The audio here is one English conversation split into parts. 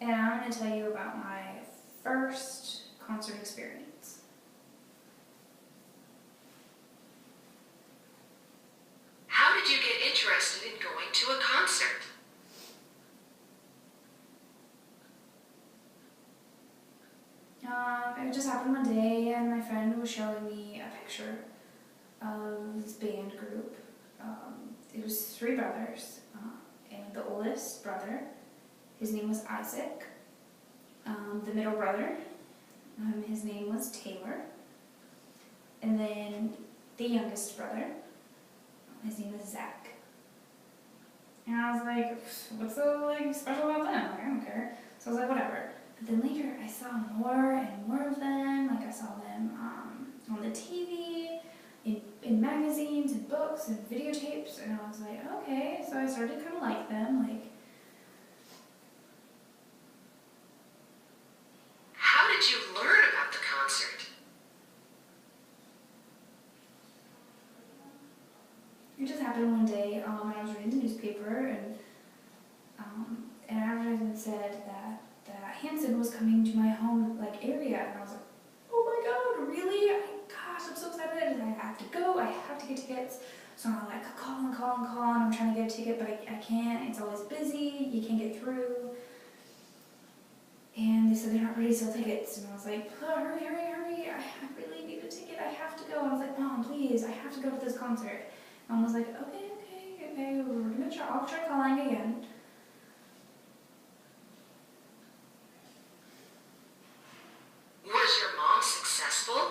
and I'm going to tell you about my first concert experience. How did you get interested in going to a concert? It just happened one day, and my friend was showing me a picture of this band group. It was three brothers, and the oldest brother, his name was Isaac. The middle brother, his name was Taylor. And then the youngest brother, his name was Zach. And I was like, what's so special about them? I don't care. So I was like, whatever. But then later I saw more and more of them. I saw them on the TV, in magazines and books and videotapes, and I was like, okay. So I started to kind of like them. How did you learn about the concert? It just happened one day when I was reading the newspaper, and an advertisement said that Hanson was coming to my home area, and I was like, oh my god, really? Gosh, I'm so excited! I have to go. I have to get tickets. So I'm call and I'm trying to get a ticket, but I can't. It's always busy. You can't get through. And they said they're not ready to sell tickets, and I was like, oh, hurry! I really need a ticket. I have to go. And I was like, Mom, please, I have to go to this concert. Mom was like, okay, we're gonna try. I'll try calling again. Was your mom successful?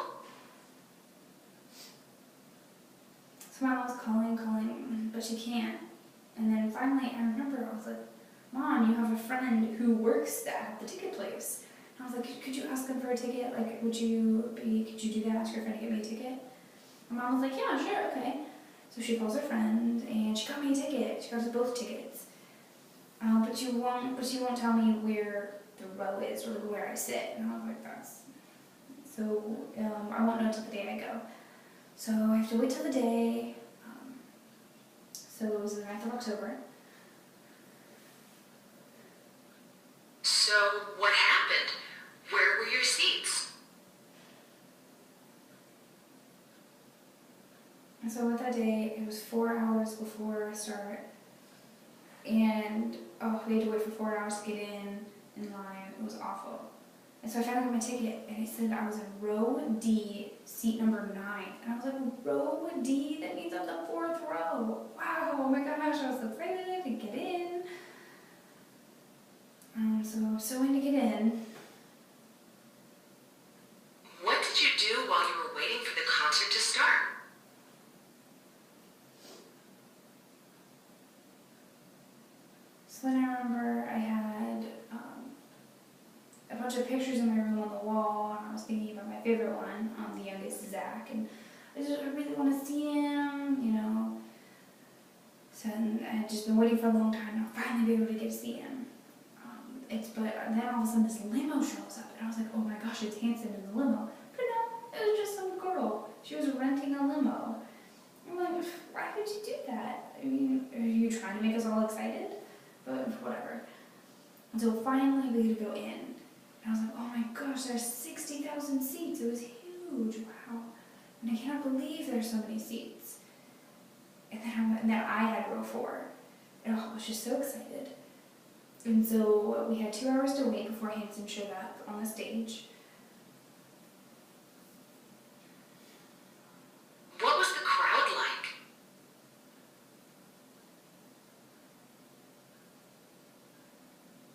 So my mom was calling, but she can't. And then finally, I remember, I was like, Mom, you have a friend who works at the ticket place. And I was like, could you ask them for a ticket? Could you do that? Ask your friend to get me a ticket? And Mom was like, yeah, sure, okay. So she calls her friend, and she got me a ticket. She got us both tickets. But she won't tell me where the row is or where I sit. And I was like, that's... So I won't know until the day I go. So I have to wait till the day. So it was the 9th of October. So what happened? Where were your seats? And so with that day, it was 4 hours before I start. And we had to wait for 4 hours to get in line. It was awful. And so I finally got my ticket, and it said I was in row D, seat number 9. And I was like, row D? That means I'm the 4th row. Wow, oh my gosh, I was so excited to get in. So I was so in to get in. What did you do while you were waiting for the concert to start? So then I remember I had a bunch of pictures in my room on the wall, and I was thinking about my favorite one, the youngest, Zach, and I really want to see him, So I had just been waiting for a long time, and I'll finally be able to get to see him. But then all of a sudden this limo shows up, and I was like, oh my gosh, it's Hanson in the limo. But no, it was just some girl. She was renting a limo. I'm like, why would you do that? I mean, are you trying to make us all excited? But whatever. And so finally we had to go in. And I was like, oh my gosh, there's 60,000 seats. It was huge. Wow. And I cannot believe there's so many seats. And then I had row 4. And I was just so excited. And so we had 2 hours to wait before Hanson showed up on the stage. What was the crowd like?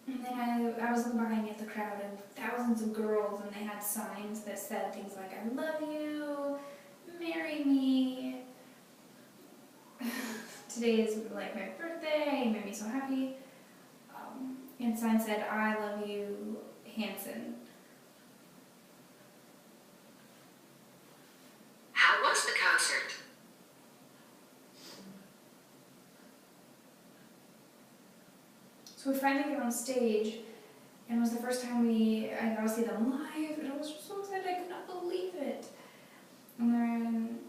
And then I was looking behind me at the crowd, and thousands of girls, and they had signs that said things like, I love you, marry me. Today is my birthday, you made me so happy. And the sign said, I love you, Hanson. How was the concert? So we finally got on stage, and it was the first time I got to see them live, and I was just so excited, I could not believe it. And then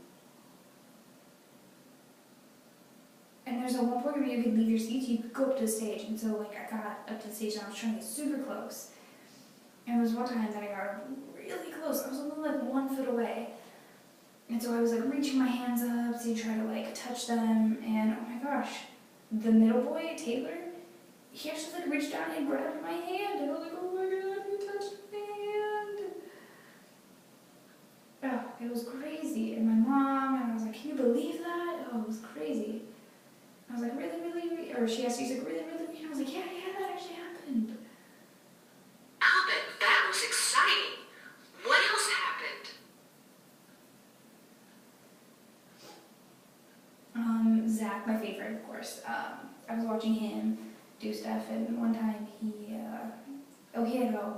there's at one point where you could leave your seats, you could go up to the stage. And so like I got up to the stage and I was trying to get super close. And there was one time that I got really close. I was only like 1 foot away. And so I was like reaching my hands up to try to like touch them. And oh my gosh, the middle boy, Taylor, he actually like reached down and grabbed my hand. And I was like, oh my god, he touched my hand. Oh, it was crazy. And my mom, and I was like, can you believe that? Oh, it was crazy. I was like, really, really, really? Or she asked, she's like, really, really? And I was like, yeah, that actually happened. I'll bet that was exciting. What else happened? Zach, my favorite, of course. I was watching him do stuff, and one time he had a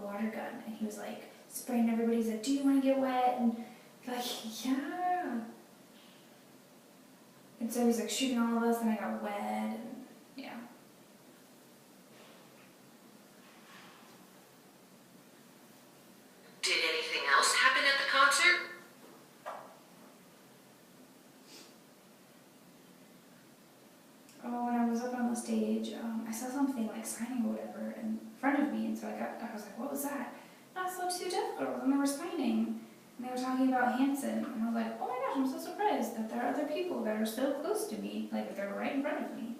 water gun, and he was like spraying everybody. He's like, do you want to get wet? And like, yeah. And so he's like shooting all of us, and I got wet, and yeah. Did anything else happen at the concert? Oh, when I was up on the stage, I saw something like signing or whatever in front of me, and so I was like, what was that? And I saw 2 deaf girls, and they were signing, and they were talking about Hanson, and I was like, oh my gosh, I'm so surprised that there are other people that are so close to me, like they're right in front of me.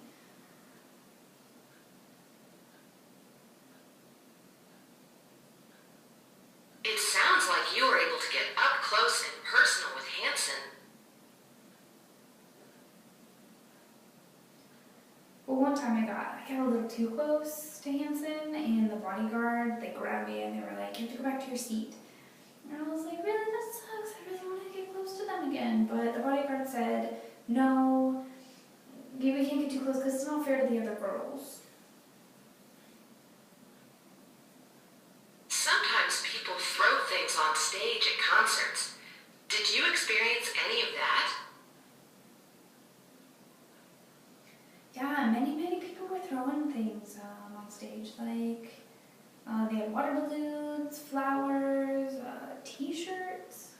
It sounds like you were able to get up close and personal with Hanson. Well, one time I got a little too close to Hanson, and the bodyguard, they grabbed me and they were like, you have to go back to your seat. And I was like, really, that sucks. I really want to get close to them again. But the bodyguard said, no, we can't get too close because it's not fair to the other girls. Sometimes people throw things on stage at concerts. Did you experience any of that? Yeah, many people were throwing things on stage. Like, they had water balloons, flowers, t-shirts.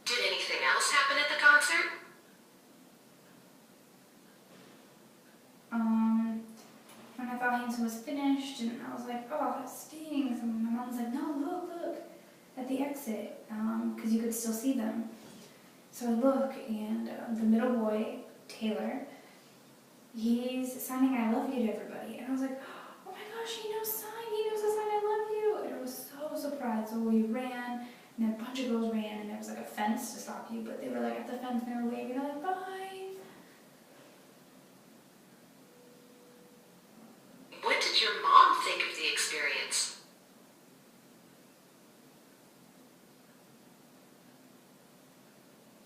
Did anything else happen at the concert? When I thought Hanson was finished, and I was like, oh, that stings. And my mom was like, no, look at the exit, because you could still see them. So I look, and the middle boy, Taylor, he's signing I love you to everybody. And I was like, oh my gosh, he knows to sign I love you. And I was so surprised. So we ran, and then a bunch of girls ran, and there was like a fence to stop you, but they were like at the fence, and they were waving, like, bye. What did your mom think of the experience?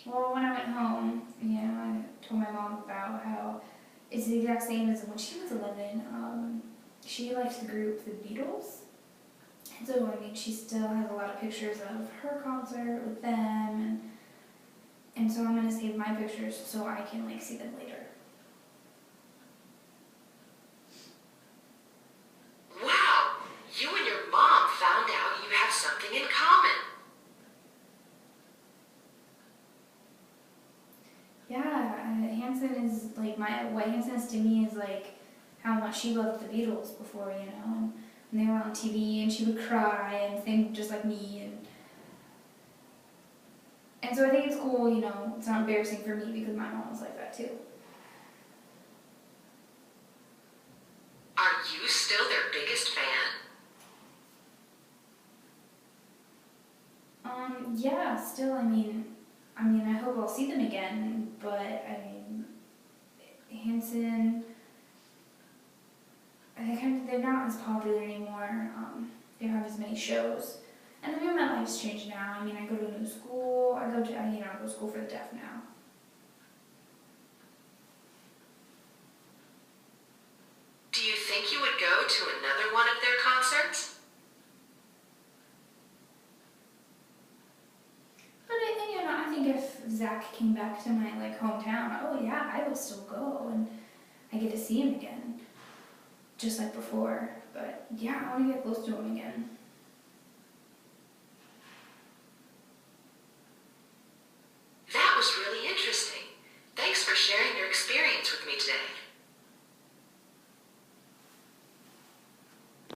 Well, when I went home, I told my mom about how it's the exact same as when she was 11. She liked the group The Beatles. And so, I mean, she still has a lot of pictures of her concert with them. And so I'm going to save my pictures so I can, like, see them later. Wow! You and your mom found out you have something in common. Yeah, Hanson is, like, what Hanson is to me is, like, how much she loved the Beatles before, and they were on TV, and she would cry and sing just like me, and so I think it's cool, it's not embarrassing for me because my mom was like that too. Are you still their biggest fan? Yeah, still, I mean, I hope I'll see them again, but, Hanson, they're not as popular anymore. They don't have as many shows. And I mean, my life's changed now. I go to a new school. I go to school for the deaf now. Do you think you would go to another one of their concerts? But I think if Zach came back to my hometown, oh yeah, I will still go, and I get to see him again, just like before. But yeah, I want to get close to him again. experience with me today.